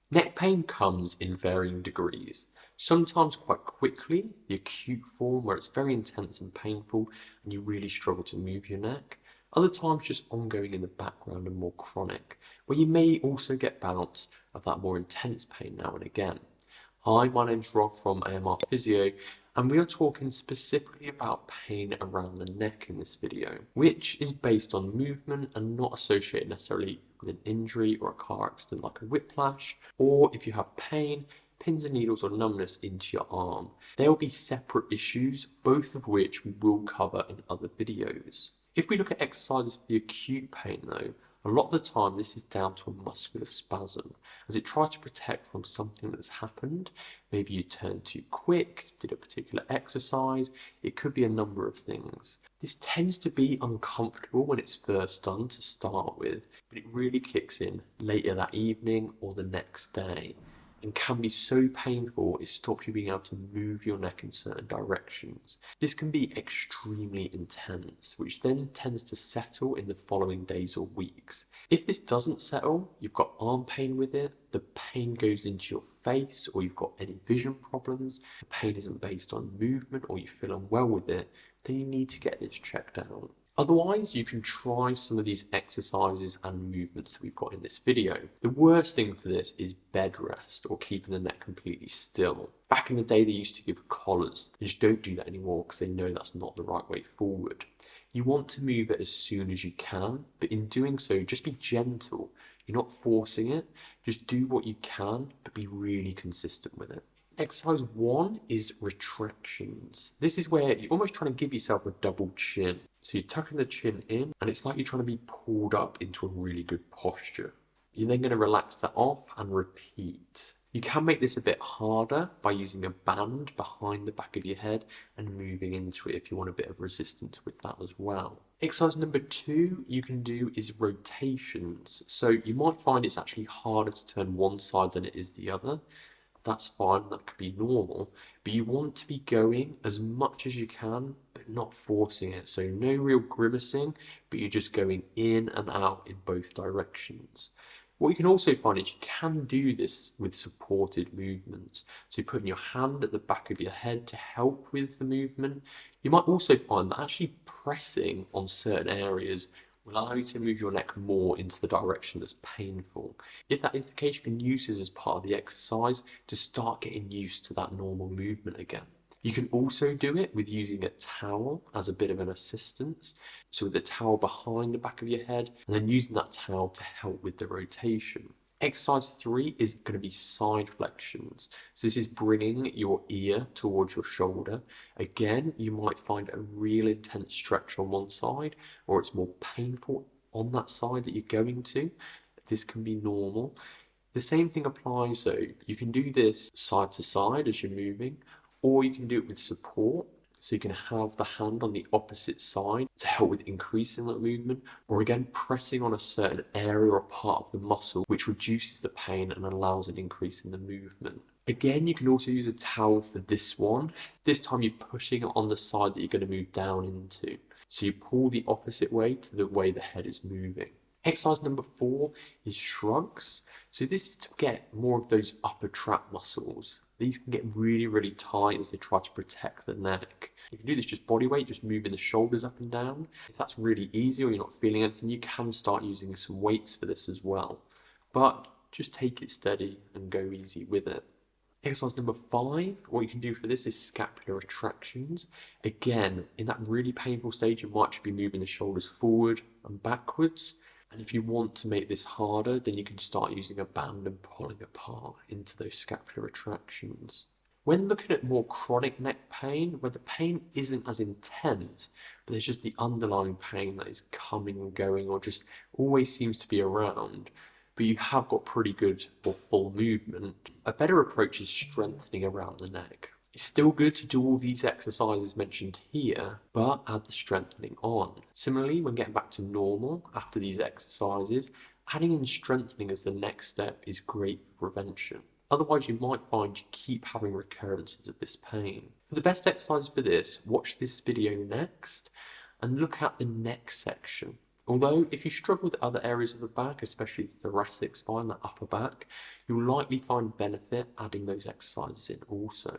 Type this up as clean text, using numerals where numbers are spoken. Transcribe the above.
Neck pain comes in varying degrees, sometimes quite quickly, the acute form where it's very intense and painful and you really struggle to move your neck. Other times just ongoing in the background and more chronic, where you may also get bouts of that more intense pain now and again. Hi, my name's Rob from AMR Physio, and we are talking specifically about pain around the neck in this video, which is based on movement and not associated necessarily with an injury or a car accident like a whiplash, or if you have pain, pins and needles or numbness into your arm. There will be separate issues, both of which we will cover in other videos. If we look at exercises for the acute pain though, a lot of the time this is down to a muscular spasm, as it tries to protect from something that's happened. Maybe you turned too quick, did a particular exercise, it could be a number of things. This tends to be uncomfortable when it's first done to start with, but it really kicks in later that evening or the next day, and can be so painful it stops you being able to move your neck in certain directions. This can be extremely intense, which then tends to settle in the following days or weeks. If this doesn't settle, you've got arm pain with it, the pain goes into your face, or you've got any vision problems, the pain isn't based on movement, or you feel unwell with it, then you need to get this checked out. Otherwise, you can try some of these exercises and movements that we've got in this video. The worst thing for this is bed rest or keeping the neck completely still. Back in the day, they used to give collars. They just don't do that anymore because they know that's not the right way forward. You want to move it as soon as you can, but in doing so, just be gentle. You're not forcing it. Just do what you can, but be really consistent with it. Exercise 1 is retractions. This is where you're almost trying to give yourself a double chin. So you're tucking the chin in, and it's like you're trying to be pulled up into a really good posture. You're then going to relax that off and repeat. You can make this a bit harder by using a band behind the back of your head and moving into it if you want a bit of resistance with that as well. Exercise number 2 you can do is rotations. So you might find it's actually harder to turn one side than it is the other. That's fine, that could be normal, but you want to be going as much as you can, but not forcing it. So no real grimacing, but you're just going in and out in both directions. What you can also find is you can do this with supported movements. So putting your hand at the back of your head to help with the movement. You might also find that actually pressing on certain areas will allow you to move your neck more into the direction that's painful. If that is the case, you can use this as part of the exercise to start getting used to that normal movement again. You can also do it with using a towel as a bit of an assistance. So with the towel behind the back of your head, and then using that towel to help with the rotation. Exercise 3 is going to be side flexions. So this is bringing your ear towards your shoulder. Again, you might find a real intense stretch on one side, or it's more painful on that side that you're going to. This can be normal. The same thing applies though. You can do this side to side as you're moving, or you can do it with support. So you can have the hand on the opposite side to help with increasing that movement, or again, pressing on a certain area or part of the muscle, which reduces the pain and allows an increase in the movement. Again, you can also use a towel for this one. This time you're pushing it on the side that you're going to move down into. So you pull the opposite way to the way the head is moving. Exercise number 4 is shrugs. So this is to get more of those upper trap muscles. These can get really, really tight as they try to protect the neck. You can do this just body weight, just moving the shoulders up and down. If that's really easy or you're not feeling anything, you can start using some weights for this as well. But just take it steady and go easy with it. Exercise number 5, what you can do for this is scapular retractions. Again, in that really painful stage, you might just be moving the shoulders forward and backwards. And if you want to make this harder, then you can start using a band and pulling apart into those scapular retractions. When looking at more chronic neck pain, where the pain isn't as intense, but there's just the underlying pain that is coming and going or just always seems to be around, but you have got pretty good or full movement, a better approach is strengthening around the neck. It's still good to do all these exercises mentioned here, but add the strengthening on. Similarly, when getting back to normal after these exercises, adding in strengthening as the next step is great for prevention. Otherwise, you might find you keep having recurrences of this pain. For the best exercise for this, watch this video next and look at the neck section. Although if you struggle with other areas of the back, especially the thoracic spine, the upper back, you'll likely find benefit adding those exercises in also.